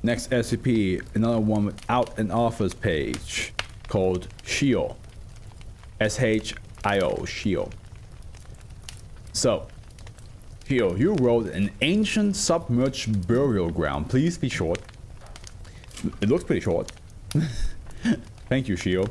Next SCP, another one without an author's page called Shio. S-H-I-O, Shio. So, Shio, you wrote an ancient submerged burial ground. Please be short. It looks pretty short. Thank you, Shio.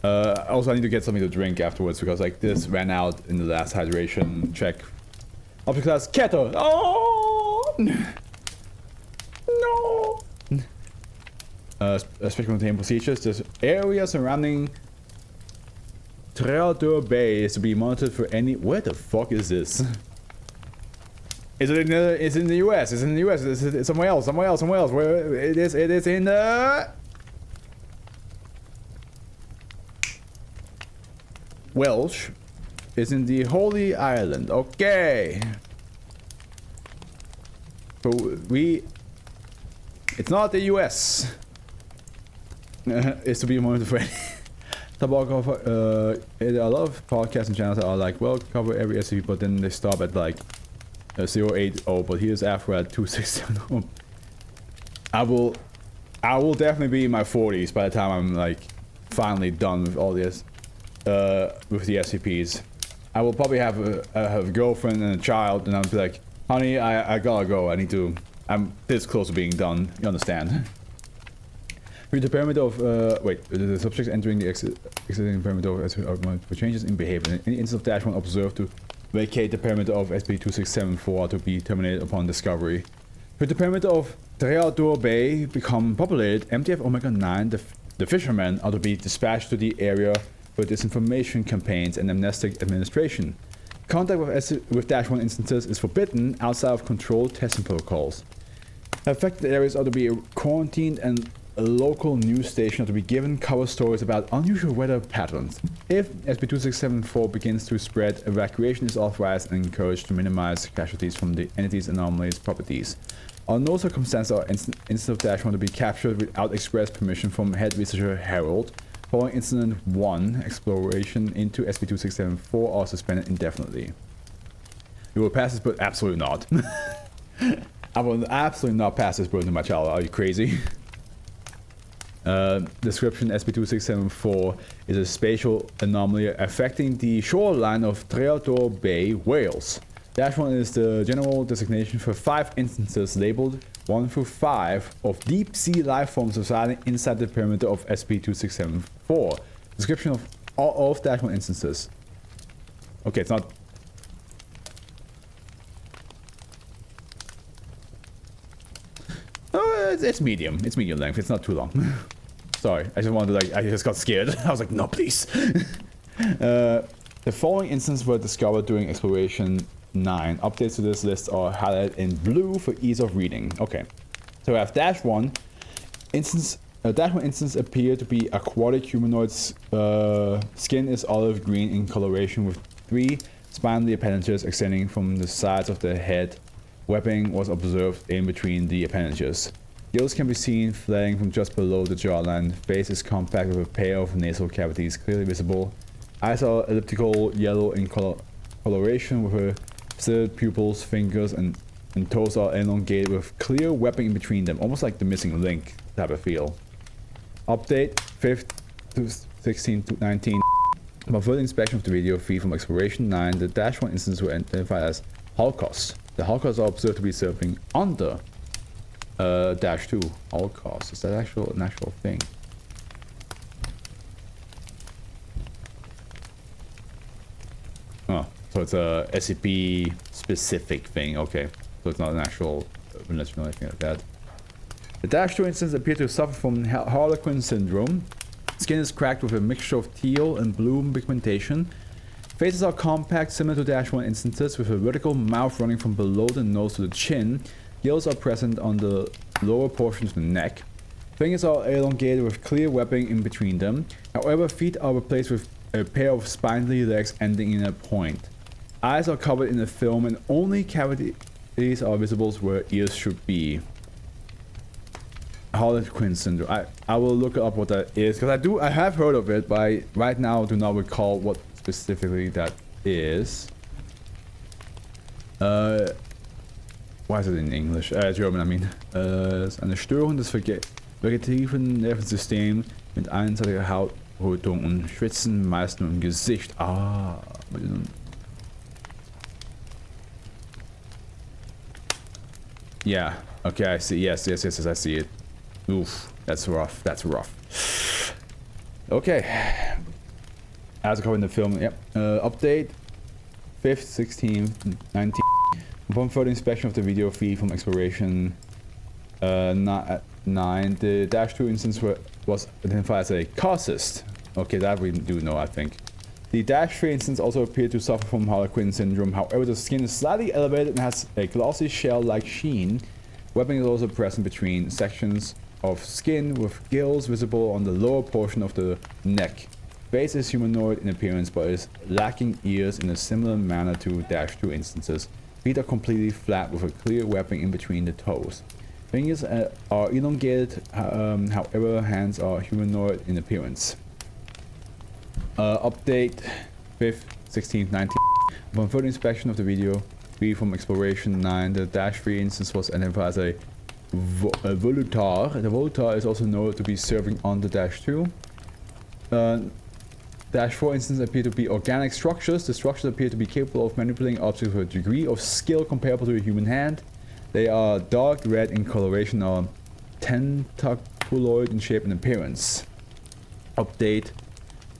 Also, I need to get something to drink afterwards because like this ran out in the last hydration check. Object class Keto. Oh no. Special containment procedures. This area surrounding Treador Bay is to be monitored for any. Where the fuck is this? Is it in the? It's in the U.S. It's in the U.S. It's somewhere else. Somewhere else. Somewhere else. Where it is? It is in the. Welsh is in the Holy Island. Okay. So it's not the US. It's to be monitored for any. A lot of podcasts and channels are like, well, cover every SCP, but then they stop at like 080. But here's Afro at 2670. I will definitely be in my 40s by the time I'm like finally done with all this. With the SCPs. I will probably have a girlfriend and a child, and I'll be like, honey, I gotta go. I'm this close to being done. You understand? Read the perimeter of, the subjects entering the exiting perimeter of changes in behavior. In any instance of Dash 1 observed to vacate the perimeter of SCP-2674 to be terminated upon discovery. With the perimeter of Treador Bay become populated, MTF Omega-9, the fishermen are to be dispatched to the area for disinformation campaigns and amnestic administration. Contact with Dash 1 instances is forbidden outside of controlled testing protocols. Affected areas are to be quarantined and a local news station are to be given cover stories about unusual weather patterns. If SCP-2674 begins to spread, evacuation is authorized and encouraged to minimize casualties from the entity's anomalous properties. On no circumstances are instances of Dash 1 to be captured without express permission from head researcher Harold. Following Incident 1, exploration into SCP-2674 are suspended indefinitely. You will pass this burden? Absolutely not. I will absolutely not pass this burden to my child. Are you crazy? Description: SCP-2674 is a spatial anomaly affecting the shoreline of Treador Bay, Wales. Dash 1 is the general designation for 5 instances labeled 1 through 5 of deep sea life forms residing inside the perimeter of SCP-2674. Description of all of Dash 1 instances. Okay, it's not. Oh, it's medium. It's medium length. It's not too long. Sorry, I just wanted to I just got scared. I was like, no, please. The following instances were discovered during exploration 9. Updates to this list are highlighted in blue for ease of reading. Okay, so we have Dash 1 instance. Dash 1 instance appear to be aquatic humanoids. Skin is olive green in coloration with 3 spindly appendages extending from the sides of the head. Webbing was observed in between the appendages. Gills can be seen flaring from just below the jawline. Face is compact with a pair of nasal cavities clearly visible. Eyes are elliptical yellow in coloration with a slitted pupils. Fingers and toes are elongated with clear webbing in between them, almost like the missing link type of feel. Update 5th to 16th to 19. Upon further inspection of the video feed from Exploration 9, the Dash 1 instances were identified as Holocaust. The Holocaust are observed to be surfing under Dash 2. Holocaust, is that an actual thing? Oh, so it's a SCP specific thing, okay. So it's not an actual religion or anything like that. The Dash 2 instances appear to suffer from Harlequin syndrome. Skin is cracked with a mixture of teal and blue pigmentation. Faces are compact, similar to Dash 1 instances, with a vertical mouth running from below the nose to the chin. Gills are present on the lower portion of the neck. Fingers are elongated with clear webbing in between them. However, feet are replaced with a pair of spindly legs ending in a point. Eyes are covered in a film and only cavities are visible where ears should be. Harlequin syndrome. I will look up what that is, because I have heard of it, but I right now do not recall what specifically that is. Why is it in English? German, I mean. Ist eine Störung des vegetativen Nervensystems mit einseitiger Hautrötung und Schwitzen, meist nur im Gesicht. Ah. Yeah. Okay, I see. Yes, I see it. Oof. That's rough. That's rough. Okay. As I covered in the film, yep. Update 5th, 16th, 19th. Upon further inspection of the video feed from Exploration 9, the -2 instance was identified as a caucist. Okay, that we do know, I think. The -3 instance also appeared to suffer from Harlequin syndrome. However, the skin is slightly elevated and has a glossy shell-like sheen. Webbing is also present between sections of skin with gills visible on the lower portion of the neck. Face is humanoid in appearance but is lacking ears in a similar manner to -2 instances. Feet are completely flat with a clear webbing in between the toes. Fingers are elongated, however hands are humanoid in appearance. Update 5th, 16th, 19th. Upon further inspection of the video feed from Exploration 9, the -3 instance was identified as a Volutar. The Volutar is also known to be serving on the -2. -4 instances appear to be organic structures. The structures appear to be capable of manipulating objects with a degree of skill comparable to a human hand. They are dark red in coloration or tentaculoid in shape and appearance. Update.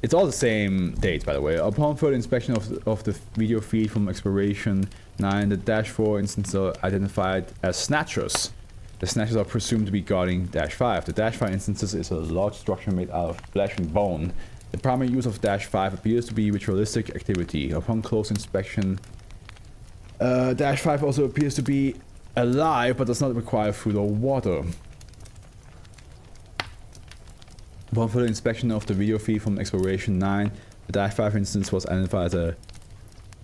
It's all the same dates, by the way. Upon further inspection of the video feed from Exploration 9, the -4 instances are identified as Snatchers. The Snatchers are presumed to be guarding -5. The -5 instances is a large structure made out of flesh and bone. The primary use of -5 appears to be ritualistic activity. Upon close inspection, -5 also appears to be alive but does not require food or water. Upon further inspection of the video feed from Exploration 9, the -5 instance was identified as a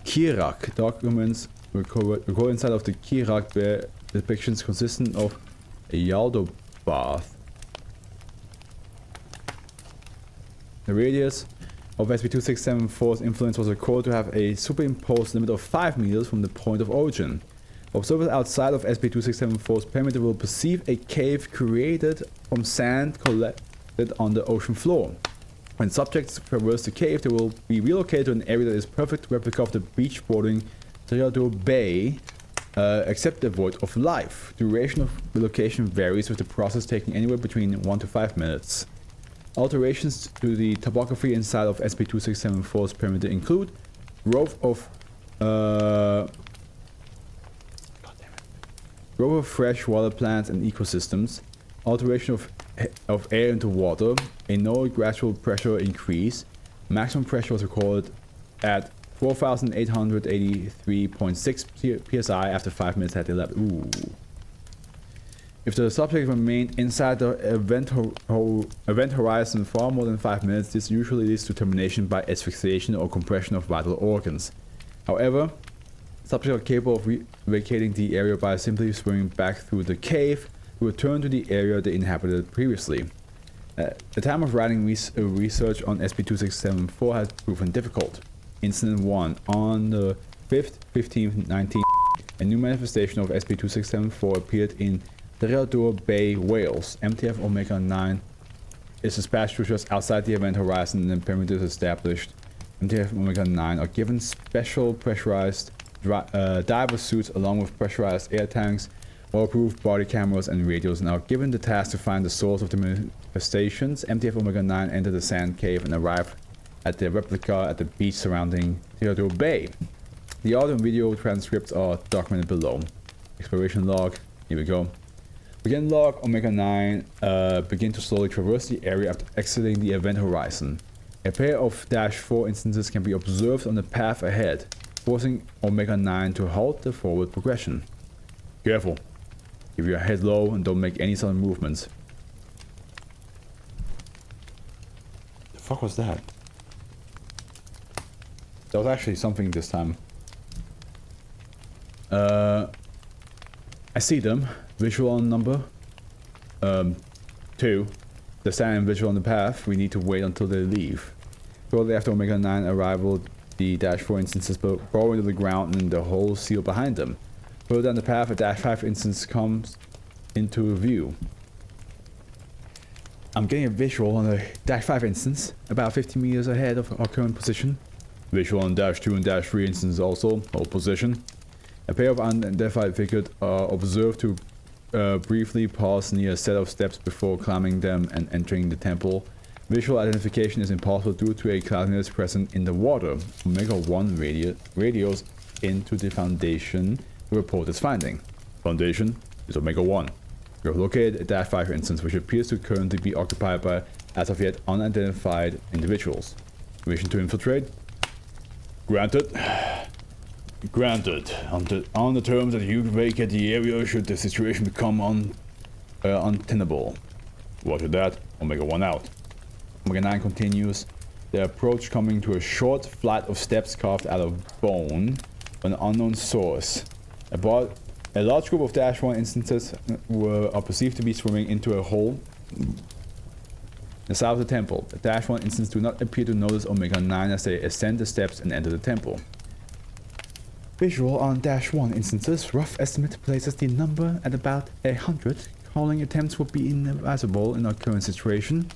Kirak. Documents recorded inside of the Kirak bear depictions consistent of a Yaldo bath. The radius of SCP-2674's influence was recorded to have a superimposed limit of 5 meters from the point of origin. Observers outside of SCP-2674's perimeter will perceive a cave created from sand collected on the ocean floor. When subjects traverse the cave, they will be relocated to an area that is perfect replica of the beach bordering Toyado Bay, except devoid of life. Duration of relocation varies, with the process taking anywhere between 1 to 5 minutes. Alterations to the topography inside of SCP-2674's perimeter include growth of fresh water plants and ecosystems, alteration of air into water, a no gradual pressure increase. Maximum pressure was recorded at 4,883.6 psi after 5 minutes had elapsed. Ooh. If the subject remained inside the event horizon for more than 5 minutes, this usually leads to termination by asphyxiation or compression of vital organs. However, subjects are capable of vacating the area by simply swimming back through the cave to return to the area they inhabited previously. At the time of writing research on SCP-2674 has proven difficult. Incident 1. On the 5th, 15th, 19th, a new manifestation of SCP-2674 appeared in Toyado Bay, Wales. MTF Omega-9 is dispatched to just outside the event horizon and the perimeter is established. MTF Omega-9 are given special pressurized diver suits along with pressurized air tanks, waterproof body cameras and radios, and are given the task to find the source of the manifestations. MTF Omega-9 enter the sand cave and arrive at the replica at the beach surrounding Toyado Bay. The audio and video transcripts are documented below. Exploration log. Here we go. Begin log. Omega-9 begin to slowly traverse the area after exiting the event horizon. A pair of -4 instances can be observed on the path ahead, forcing Omega-9 to halt the forward progression. Careful. Keep your head low and don't make any sudden movements. The fuck was that? That was actually something this time. I see them. Visual on number 2. The standing visual on the path. We need to wait until they leave. Shortly after Omega-9 arrival, the -4 instances burrow into the ground and the hole sealed behind them. Further down the path, a Dash 5 instance comes into view. I'm getting a visual on the Dash 5 instance, about 50 meters ahead of our current position. Visual on Dash 2 and Dash 3 instance also, hold position. A pair of unidentified figures are observed to briefly pause near a set of steps before climbing them and entering the temple. Visual identification is impossible due to a cloudiness present in the water. Omega 1 radios into the Foundation to report its finding. Foundation is Omega 1. We have located a Dash 5 instance which appears to currently be occupied by as of yet unidentified individuals. Permission to infiltrate? Granted. Granted. On the terms that you vacate the area should the situation become untenable. Roger that. Omega 1 out. Omega 9 continues. The approach coming to a short flight of steps carved out of bone from an unknown source. A large group of Dash 1 instances are perceived to be swimming into a hole in the south of the temple. The Dash 1 instances do not appear to notice Omega 9 as they ascend the steps and enter the temple. Visual on Dash 1 instances. Rough estimate places the number at about 100. Calling attempts would be inadvisable in our current situation.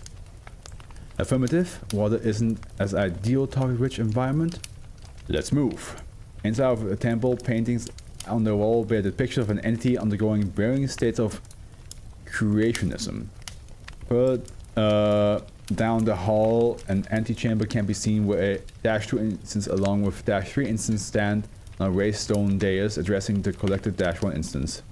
Affirmative. Water isn't as ideal target-rich environment. Let's move. Inside of the temple, paintings on the wall bear the picture of an entity undergoing varying states of creationism. Down the hall, an antechamber can be seen where a Dash 2 instance along with Dash 3 instance stand on a raised stone dais addressing the collected Dash 1 instance.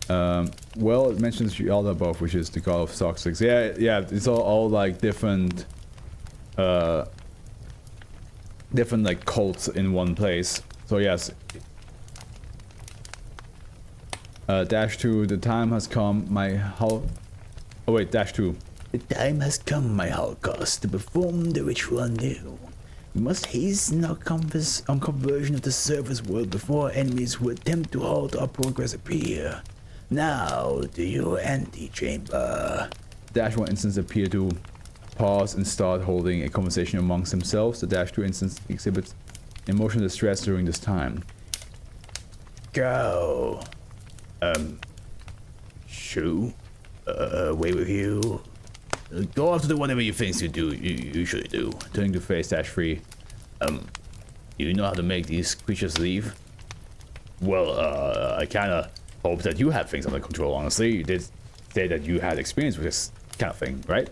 Well, it mentions the other above, which is the god of toxics. Yeah, it's all like different like cults in one place. So yes. Dash 2, the time has come, oh wait, Dash 2. The time has come, my Holocaust, to perform the ritual anew. We must hasten our conversion of the surface world before enemies who attempt to halt our progress appear. Now to your antechamber. Dash 1 instance appear to pause and start holding a conversation amongst themselves. The Dash 2 instance exhibits emotional distress during this time. Go. Shoo. Away with you. Go off to do whatever you think you usually do. Turning to face Dash 3. You know how to make these creatures leave? Well, I kinda hope that you have things under control, honestly. You did say that you had experience with this kind of thing, right?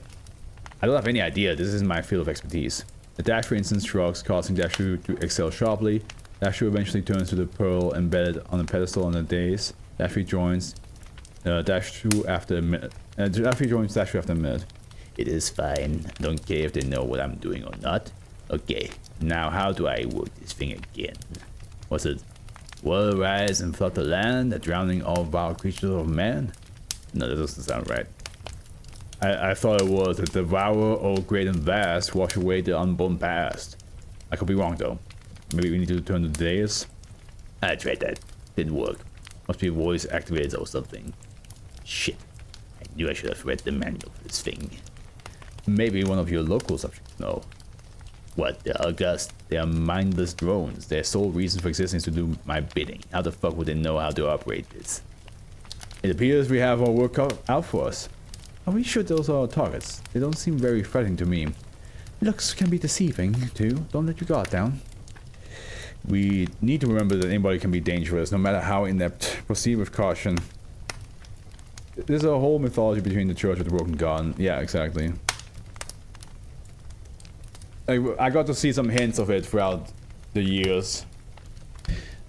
I don't have any idea. This isn't my field of expertise. The Dash 3 instance shrugs, causing Dash 2 to exhale sharply. Dash 2 eventually turns to the pearl embedded on a pedestal on the dais. Dash 3 joins Dash 2 after a minute. Dash 3 joins Dash 2 after a minute. It is fine. I don't care if they know what I'm doing or not. Okay, now how do I work this thing again? Was it water rise and flood the land, the drowning all vile creatures of man? No, that doesn't sound right. I thought it was that devour all great and vast, wash away the unborn past. I could be wrong though. Maybe we need to turn the dais. I tried that. Didn't work. Must be voice activated or something. Shit. I knew I should have read the manual for this thing. Maybe one of your local subjects know. What the August? They are mindless drones. Their sole reason for existing is to do my bidding. How the fuck would they know how to operate this? It appears we have our work out for us. Are we sure those are our targets? They don't seem very threatening to me. Looks can be deceiving, too. Don't let your guard down. We need to remember that anybody can be dangerous, no matter how inept. Proceed with caution. There's a whole mythology between the Church of the Broken God. Yeah, exactly. I got to see some hints of it throughout the years.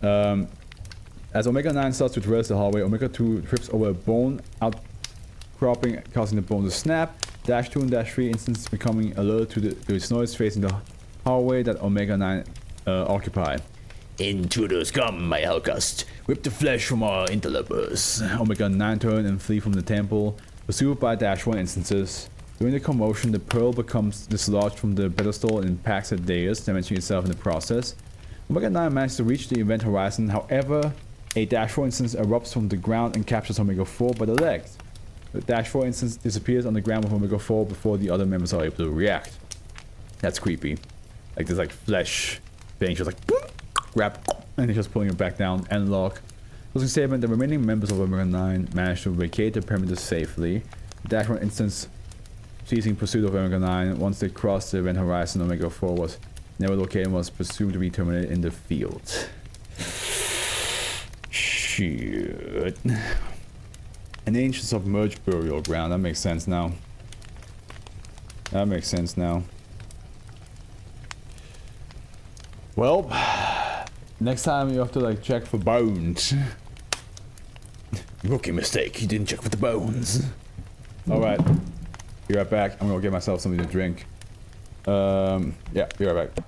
As Omega 9 starts to traverse the hallway, Omega 2 trips over a bone outcropping, causing the bone to snap. Dash 2 and Dash 3 instances becoming alert to its noise facing the hallway that Omega 9 occupy. Intruders come, my Holocaust. Rip the flesh from our interlopers. Omega 9 turn and flee from the temple, pursued by Dash 1 instances. During the commotion, the pearl becomes dislodged from the pedestal and impacts the dais, damaging itself in the process. Omega 9 manages to reach the event horizon, however, a Dash 4 instance erupts from the ground and captures Omega 4 by the legs. The Dash 4 instance disappears on the ground with Omega 4 before the other members are able to react. That's creepy. Like there's like flesh thing, just like boom, grab, and he's just pulling it back down and lock. Closing statement, the remaining members of Omega 9 managed to vacate the perimeter safely. The actual instance ceasing pursuit of Omega 9. Once they crossed the event horizon, Omega 4 was never located and was presumed to be terminated in the field. Shit. An ancient submerged burial ground. That makes sense now. That makes sense now. Well, next time you have to like check for bones. Rookie mistake, you didn't check for the bones. Alright. Be right back. I'm gonna get myself something to drink. Yeah, be right back.